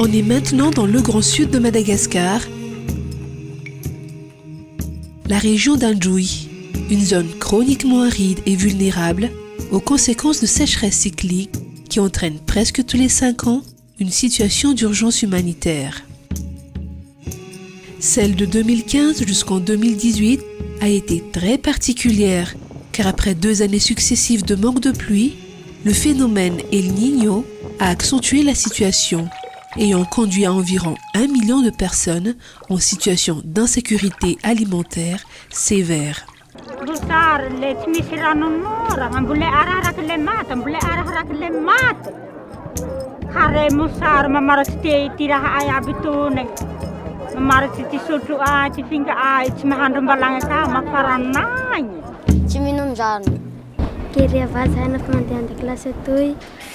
On est maintenant dans le Grand Sud de Madagascar, la région d'Anjoui, une zone chroniquement aride et vulnérable aux conséquences de sécheresse cyclique qui entraîne presque tous les 5 ans une situation d'urgence humanitaire. Celle de 2015 jusqu'en 2018 a été très particulière car après 2 années successives de manque de pluie, le phénomène El Niño a accentué la situation, ayant conduit à environ 1 million de personnes en situation d'insécurité alimentaire sévère.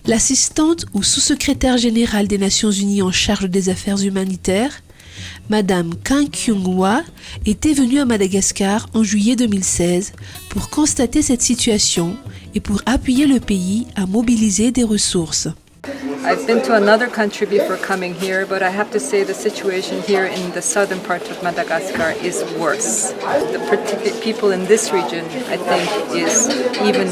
L'assistante ou sous-secrétaire générale des Nations Unies en charge des affaires humanitaires, Madame Kang Kyung-hwa, était venue à Madagascar en juillet 2016 pour constater cette situation et pour appuyer le pays à mobiliser des ressources. I've been to another country before coming here, but I have to say the situation here in the southern part of Madagascar is worse. The particular people in this region, I think, is even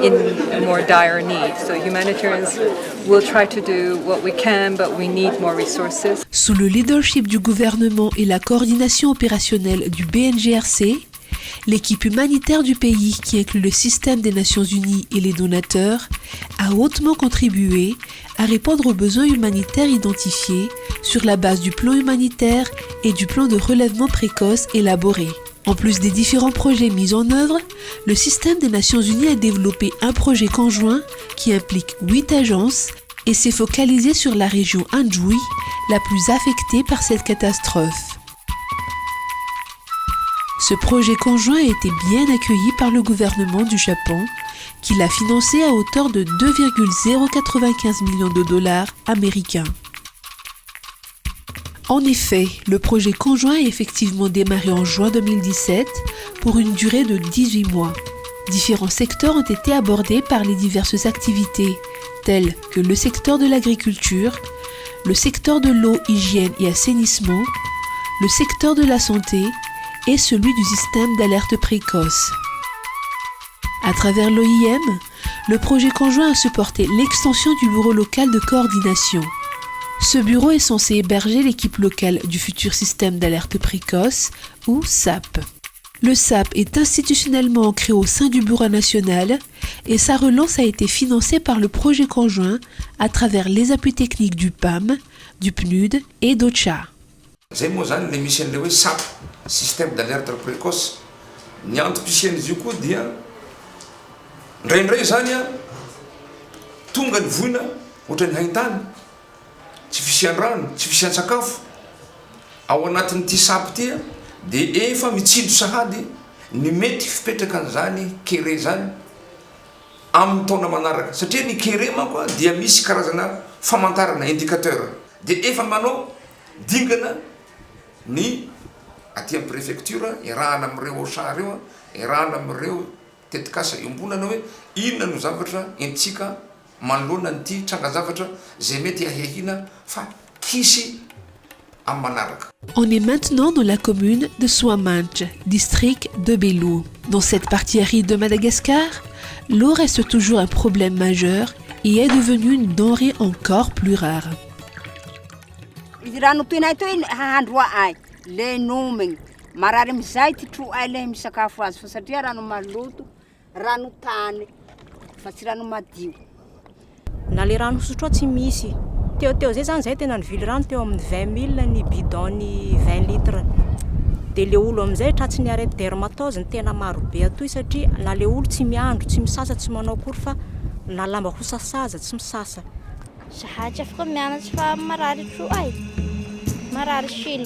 in more dire need. So humanitarians will try to do what we can, but we need more resources. Sous le leadership du gouvernement et la coordination opérationnelle du BNGRC, l'équipe humanitaire du pays, qui inclut le système des Nations Unies et les donateurs, a hautement contribué à répondre aux besoins humanitaires identifiés sur la base du plan humanitaire et du plan de relèvement précoce élaboré. En plus des différents projets mis en œuvre, le système des Nations Unies a développé un projet conjoint qui implique 8 agences et s'est focalisé sur la région Anjoui, la plus affectée par cette catastrophe. Ce projet conjoint a été bien accueilli par le gouvernement du Japon, qui l'a financé à hauteur de 2,095 millions de dollars américains. En effet, le projet conjoint a effectivement démarré en juin 2017 pour une durée de 18 mois. Différents secteurs ont été abordés par les diverses activités, telles que le secteur de l'agriculture, le secteur de l'eau, hygiène et assainissement, le secteur de la santé et celui du système d'alerte précoce. À travers l'OIM, le projet conjoint a supporté l'extension du bureau local de coordination. Ce bureau est censé héberger l'équipe locale du futur système d'alerte précoce, ou SAP. Le SAP est institutionnellement ancré au sein du bureau national et sa relance a été financée par le projet conjoint à travers les appuis techniques du PAM, du PNUD et d'OCHA. Système d'alerte précoce ny antom-pisiany izy io koa dia ndraindray zany a tonga ny voina ohatran'ny haintany tsy fisiany rano tsy fisiany sakafo ao anatin'ity sapy ty dia efa mitsindro sahady ny mety fipetraka an'izany kere zany amin'ny taona manaraka satria ny kere manko dia misy karazana famantarana indicateur dia efa manao dingana ny aty amin'ny préfecture irahana amin'ireo OCHA reo irahana amin'ireo tetikasa iombonana hoe inona no zavatra entsika manoloana nyity tranga-zavatra zay mety ahihina fa kisy amin'ny manaraka. On est maintenant dans la commune de Soamanch, district de Belou. Dans cette partie aride de Madagascar, l'eau reste toujours un problème majeur et est devenue une denrée encore plus rare. Le nomegny marary amizay ty tro ay le misakafo azy fa satria rano maloto rano tany fa tsy rano madio na le rano fisotro tsy misy teo zay zany zay tena nivily rano teo amin'ny 20 000 ny bidon ny 20 litres de le olo amizay tratsy ny arrêt dermatose ny tena maro be atoy satria na le olo tsy miandro tsy misasa tsy manao akory fa na lamba hosasaza tsy misasa sahatsy afaka mianatsy fa marary tro ay marary silo.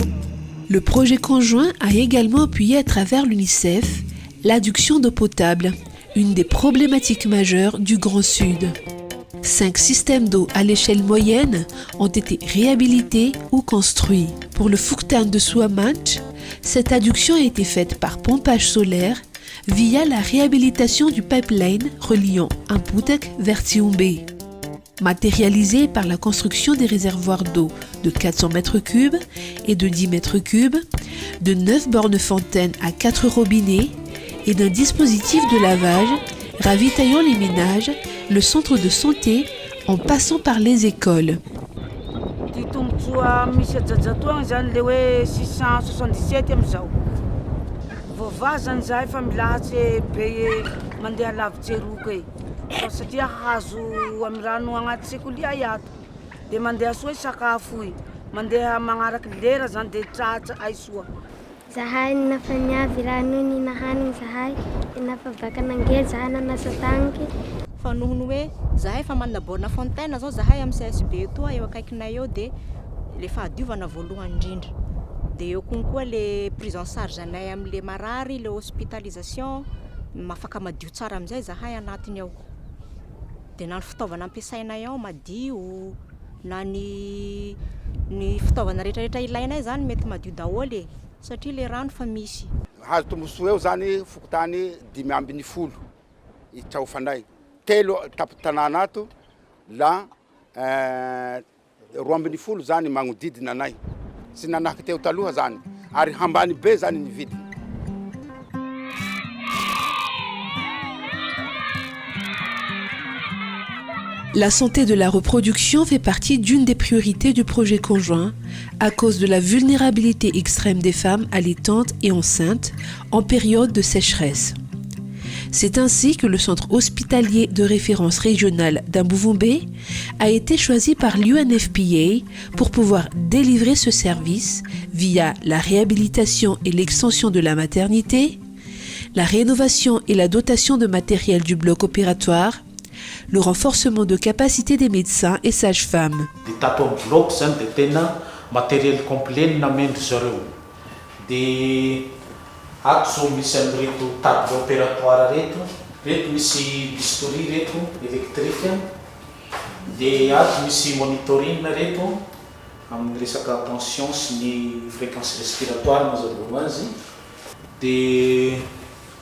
Le projet conjoint a également appuyé à travers l'UNICEF l'adduction d'eau potable, une des problématiques majeures du Grand Sud. 5 systèmes d'eau à l'échelle moyenne ont été réhabilités ou construits. Pour le Fuktan de Soamanch, cette adduction a été faite par pompage solaire via la réhabilitation du pipeline reliant Imputek vers Tsiumbe. matérialisée par la construction des réservoirs d'eau de 400 mètres cubes et de 10 mètres cubes, de 9 bornes fontaines à 4 robinets et d'un dispositif de lavage ravitaillant les ménages, le centre de santé en passant par les écoles. Satria hazo amin'ny rano agnaty sekolia iato dia mandeha soa sakafo mandeha magnaraky lera zany dia tratra ay soa. Zahay nafa niavy rano nina hanigny zahay nafa baka nangery zahay nanasa taniky. Fa nohony hoe zahay fa manana borne fontaine zao zahay amin'ny CSB toa eo akaikinay eo dia le fahadiovana voalohany indrindra. Dia eo konkoa le prise en charge anay amin'le marary, le hospitalisation mafaka madio tsara amin'izay zahay anatiny ao. Dia na ny fitaovana ampiasainay ao madio, na ny fitaovana rehetrarehetra ilainay zany mety madio daholo satria le rano fa misy. Hazo tombosoa eo zany fokotany 5 itrao fanay. 3 tapo-tanàna ato la 12 zany magnodidina anay. Sy nanahaky teo taloha zany ary hambany be zany ny vidiny. La santé de la reproduction fait partie d'une des priorités du projet conjoint à cause de la vulnérabilité extrême des femmes allaitantes et enceintes en période de sécheresse. C'est ainsi que le centre hospitalier de référence régionale d'Ambouvombé a été choisi par l'UNFPA pour pouvoir délivrer ce service via la réhabilitation et l'extension de la maternité, la rénovation et la dotation de matériel du bloc opératoire, le renforcement de capacité des médecins et sages-femmes. Tato bloc zany dia tena matériel complet namendry zareo. Dia ato zao misy amin'reto table opératoire reto misy bistouri reto électrique. Dia ato misy monitoring reto amin'ny resaka tension sy ny fréquence respiratoire mazava azy. Dia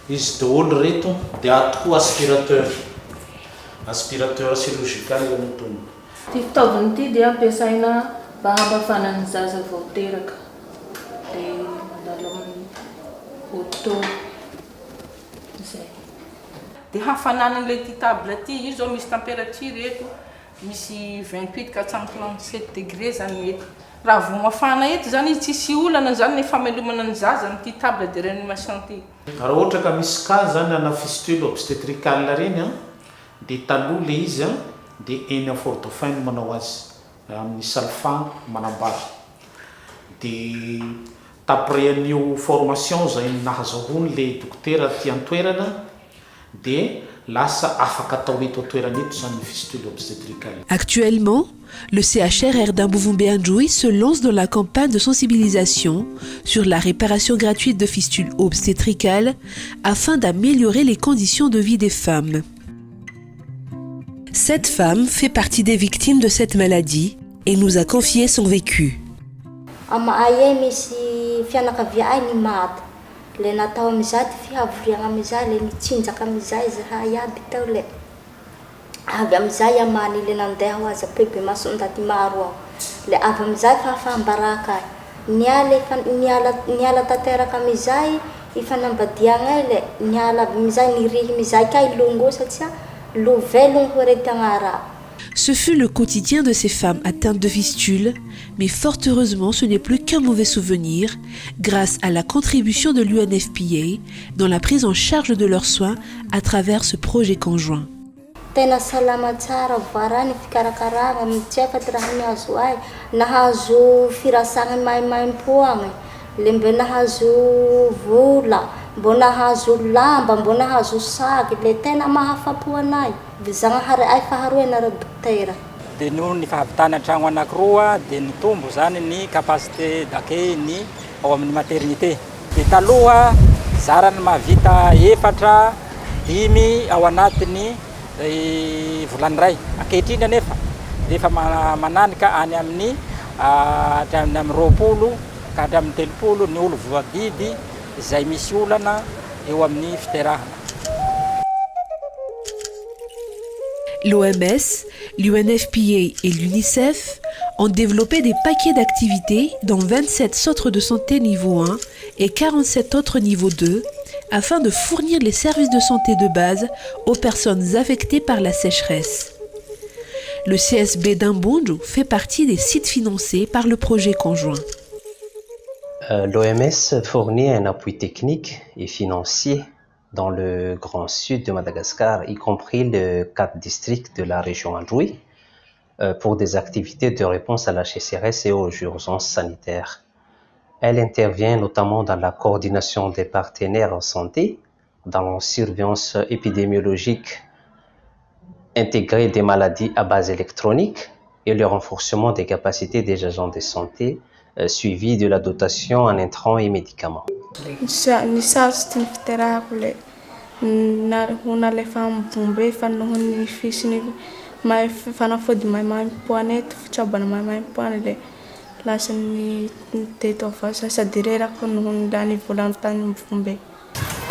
izy daholo reto dia ato koa aspirateur chirurgical eo amin'ny tombony. Ty fitaovana ity dia ampiasaina mba hampafana ny zaza vao teraka. Dia mandalo amin'ny auto izay. Dia hafanana ilay ty table ty, io zao misy température eto, misy 28-437 degré zany mety. Raha vao mafana eto zany izy tsisy olana zany ny famelomana ny zaza ny table de réanimation ty. Raha ohatra ka misy cas zany ana fistule obstétricale reny dia taloha le izy dia eny amin'ny Fort-Dauphin manao azy amin'ny Salfan manambara. Dia d'après an'io formation zay nahazoany le dokotera aty an-toerana dia lasa afaka atao eto an-toerana eto zany ny fistule obstétricale. Actuellement, le CHRR d'Ambouvombé-Andjoui se lance dans la campagne de sensibilisation sur la réparation gratuite de fistules obstétricales afin d'améliorer les conditions de vie des femmes. Cette femme fait partie des victimes de cette maladie et nous a confié son vécu. Amaay misy fianakavia ay ny maty. Le natao amizay ty fihavoriagna amizay le mitsinjaka amizay zahay aby tao le. Avy amizay amany le nandeha ho aza bebe masondaty maro aho. Le avy amizay fahambaraka ay. Niala tanteraka amizay ifanambadiagna le niala amizay nirihy amizay kay longo satria Ce fut le quotidien de ces femmes atteintes de fistules, mais fort heureusement ce n'est plus qu'un mauvais souvenir grâce à la contribution de l'UNFPA dans la prise en charge de leurs soins à travers ce projet conjoint. Tena salama tsara varany fikarakarana mitsefaty raha nahazo ay nahazo firasagna maimaim-poagna lembe nahazo vola mbo nahazo lamba mbo nahazo sagy le tena mahafapo anay zagnahary ay faharoa na dokotera. Dia noho ny fahavitana tragno anankiroa dia nitombo zany ny capacité d'accueil ny ao amin'ny maternité. Dia taloha zarany mahavita 4, 5 ao anatiny volany ray. Ankehitriny anefa efa mananika any amin'ny hatramin'ny amin'ny 20 ka hatramin'ny 30 ny olo voabidy izay misy olana eo amin'ny fiterahana. L'OMS, l'UNFPA et l'UNICEF ont développé des paquets d'activités dans 27 centres de santé niveau 1 et 47 autres niveau 2 afin de fournir les services de santé de base aux personnes affectées par la sécheresse. Le CSB d'Ambunju fait partie des sites financés par le projet conjoint. L'OMS fournit un appui technique et financier dans le Grand Sud de Madagascar, y compris les 4 districts de la région Anjoui, pour des activités de réponse à la sécheresse et aux urgences sanitaires. Elle intervient notamment dans la coordination des partenaires en santé, dans la surveillance épidémiologique intégrée des maladies à base électronique et le renforcement des capacités des agents de santé, suivi de la dotation en intrants et médicaments.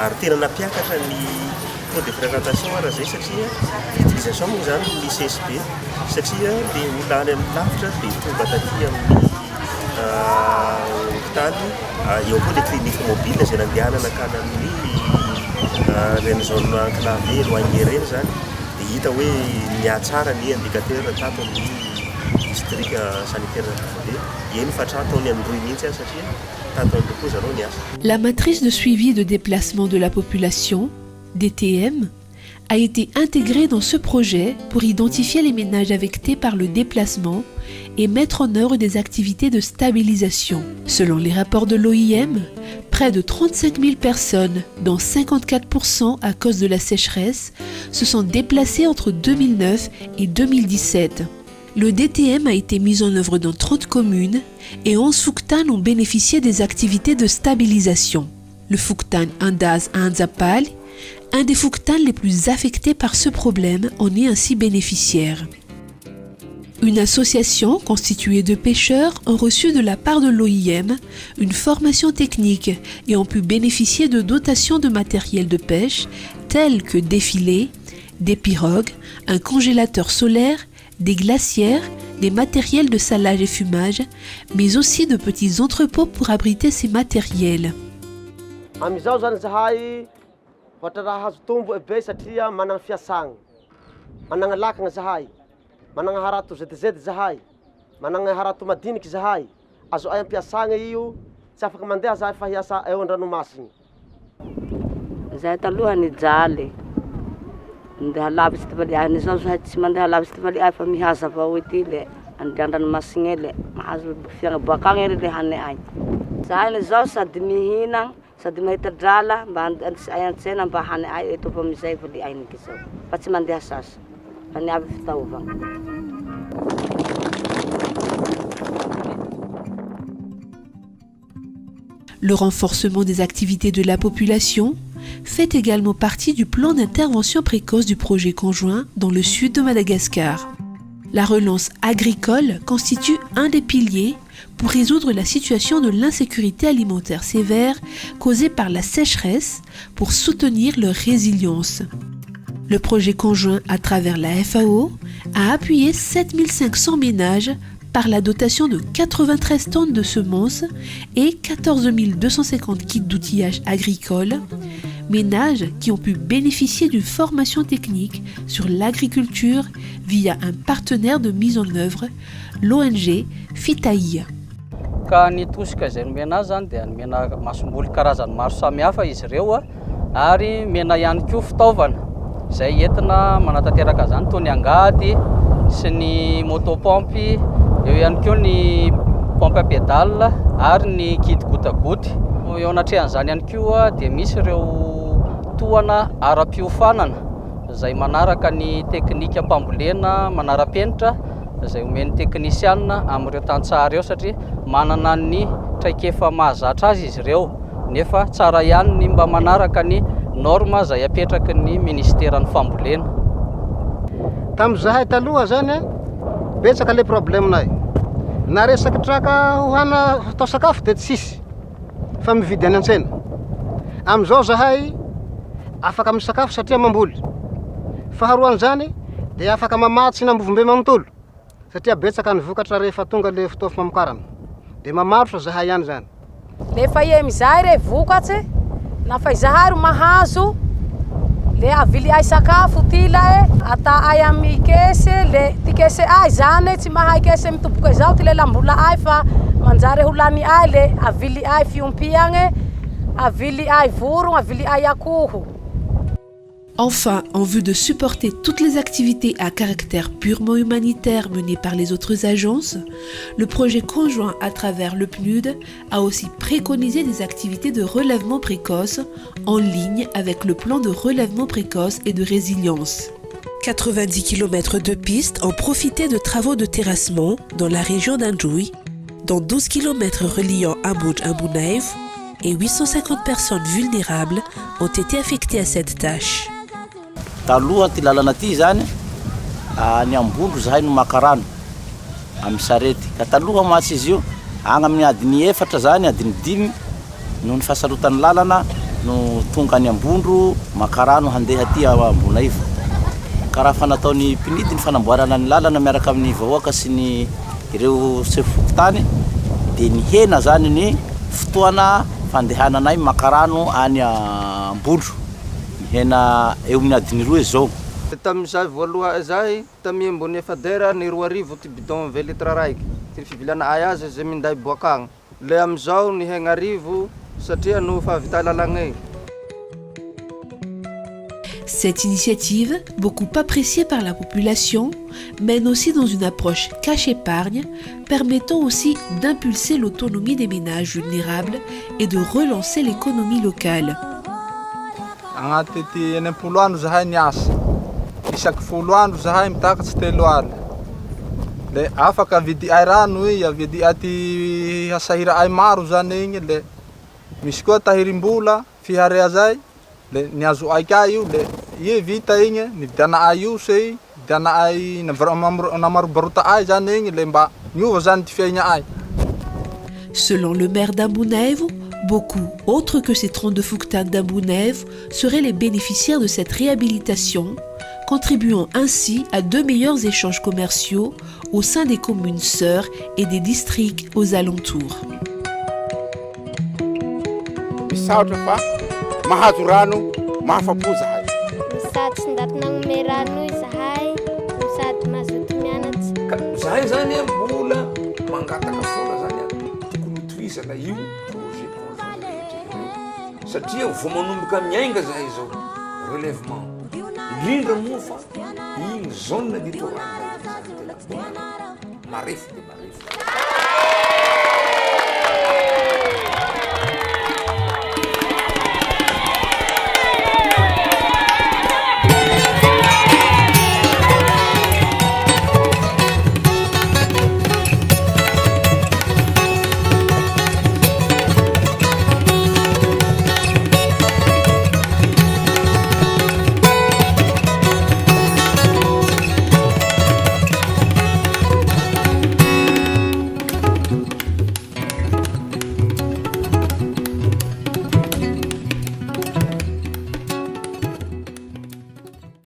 Ary tena nampiakatra ny taux de fréquentation raha zay satria utilisation moa zany ny CSB satria le olona any amin'ny lavitra dia tonga taty amin'ny hôpitaly eo koa le clinique mobile zay nandehanana akany amin'ny reny zone enclavé éloigné reny zany dia hita hoe mihatsara ny indicateur tato amin'ny district sanitaire de eny fa trataony Androy mihitsy satria tato amin'ny koa zareo ny asa. La matrice de suivi de déplacement de la population, DTM, a été intégrée dans ce projet pour identifier les ménages affectés par le déplacement et mettre en œuvre des activités de stabilisation. Selon les rapports de l'OIM, près de 35 000 personnes, dont 54% à cause de la sécheresse, se sont déplacées entre 2009 et 2017. Le DTM a été mis en œuvre dans 30 communes et 11 Fouktan ont bénéficié des activités de stabilisation. Le Fouktan Andaz à Anzapal, un des Fouktan les plus affectés par ce problème, en est ainsi bénéficiaire. Une association constituée de pêcheurs ont reçu de la part de l'OIM une formation technique et ont pu bénéficier de dotations de matériel de pêche tels que des filets, des pirogues, un congélateur solaire, des glacières, des matériels de salage et fumage, mais aussi de petits entrepôts pour abriter ces matériels. Amizao zany zahay ohatra raha hazo tombo be satria manana fiasagna, manana lakagna zahay, manana harato zedizedy zahay, manana harato madiniky zahay, azo ay ampiasagna io tsy afaka mandeha zahay fa hiasa eo an-dranomasiny. Zahay taloha nijaly mandeha lavitsy tavali ay nizao zahay tsy mandeha lavitsy tavali ay fa mihaza avao ety le andranomasiny le mahazo fiagna bakagny ery le hany ay. Zahay nizao sady mihina sady mahita drala mba ay antsena mba hany ay eto fa amizay fa le ay nikizao fa tsy mandeha sasa fa niavy fitaovagna. Le renforcement des activités de la population fait également partie du plan d'intervention précoce du projet conjoint dans le sud de Madagascar. La relance agricole constitue un des piliers pour résoudre la situation de l'insécurité alimentaire sévère causée par la sécheresse pour soutenir leur résilience. Le projet conjoint à travers la FAO a appuyé 7500 ménages par la dotation de 93 tonnes de semences et 14 250 kits d'outillage agricole, ménages qui ont pu bénéficier d'une formation technique sur l'agriculture via un partenaire de mise en œuvre, l'ONG Fitaia. Ka ny tosika izay nomena azy zany dia nomena masomboly karazany maro samihafa izy ireo ary mena ihany koa fitaovana izay entina manatanteraka zany toy ny angady sy ny motopompe, eo ihany koa ny pompe à pédale ary ny kit goutagoute. Eo anatrehan'izany ihany koa dia misy ireo tohana ara-piofanana izay manaraka ny teknika mpambolena manara-penitra izay omeny teknisianina amin'ireo tantsaha ireo satria manana ny traikefa mahazatra azy izy ireo nefa tsara ihany ny mba manaraka ny norma izay apetraky ny ministeran'ny fambolena. Tamin'izahay taloha zany betsaka le problemenay na resaky traka hohana atao sakafo dia tsisy fa mividy any an-tsena. Amin'izao zahay afaka misakafo satria mamboly. Faharoan'izany dia afaka mamatsy na mbovombe manontolo satria betsaka ny vokatra rehefa tonga le fotoa famokarana dia mamarotra zahay ihany zany lefa ie mizay re vokatsy nafa izahay ro mahazo le avily ay sakafo ty lae ata ay amy kesy le ty kesy ay zany tsy mahay kesy mitoboka izao ty le lambola ay fa manjary holany ay le avily ay fiompiagny avily ay vorogno avily ay akoho. Enfin, en vue de supporter toutes les activités à caractère purement humanitaire menées par les autres agences, le projet conjoint à travers le PNUD a aussi préconisé des activités de relèvement précoce en ligne avec le plan de relèvement précoce et de résilience. 90 km de pistes ont profité de travaux de terrassement dans la région d'Anjoui, dont 12 km reliant Ambudj à Bunaïf, et 850 personnes vulnérables ont été affectées à cette tâche. Taloha ty lalana ty zany ny Ambondro zahay no maka rano amin'ny sarety ka taloha matsy izy io agny amin'ny adiny 4 zany adiny 5 no ny fahasarotan'ny lalana no tonga any Ambondro maka rano handeha aty Ambonaivo ka raha fanataony PNUD ny fanamboarana ny lalana miaraka amin'ny vahoaka sy ny ireo sefokotany dia nihena zany ny fotoana fandehananay maka rano any Ambondro hena eo amin'ny adiny 2 zao. Tamin'izay voaloha zay tamy ambony efadera ny 2 arivo ty bidon 20 litre raiky ty fivilana ay azy zay minday boakagny le amizao ny 1 arivo satria no fahavita lalagny. Cette initiative, beaucoup appréciée par la population, mène aussi dans une approche cash-épargne, permettant aussi d'impulser l'autonomie des ménages vulnérables et de relancer l'économie locale. Agnaty ty 10 andro zahay niasa isaky 10 andro zahay mitakatsy 3 aly le afaka avidy ay rano i avidy aty hasahira ay maro zany igny le misy koa tahirim-bola fiharea zay le niazo aiky ay io le i vita igny nividiana ay io se vidiana ay namarobarota ay zany igny le mba niova zany ty fiaigna ay. Selon le maire d'Ambunaivo, beaucoup, autres que ces 32 Fouktan d'Ambunaivo, seraient les bénéficiaires de cette réhabilitation, contribuant ainsi à de meilleurs échanges commerciaux au sein des communes sœurs et des districts aux alentours. Satria vao manomboka miainga zahay zao relèvement indrindra moa fa igny zone littorale marefo dia marefo.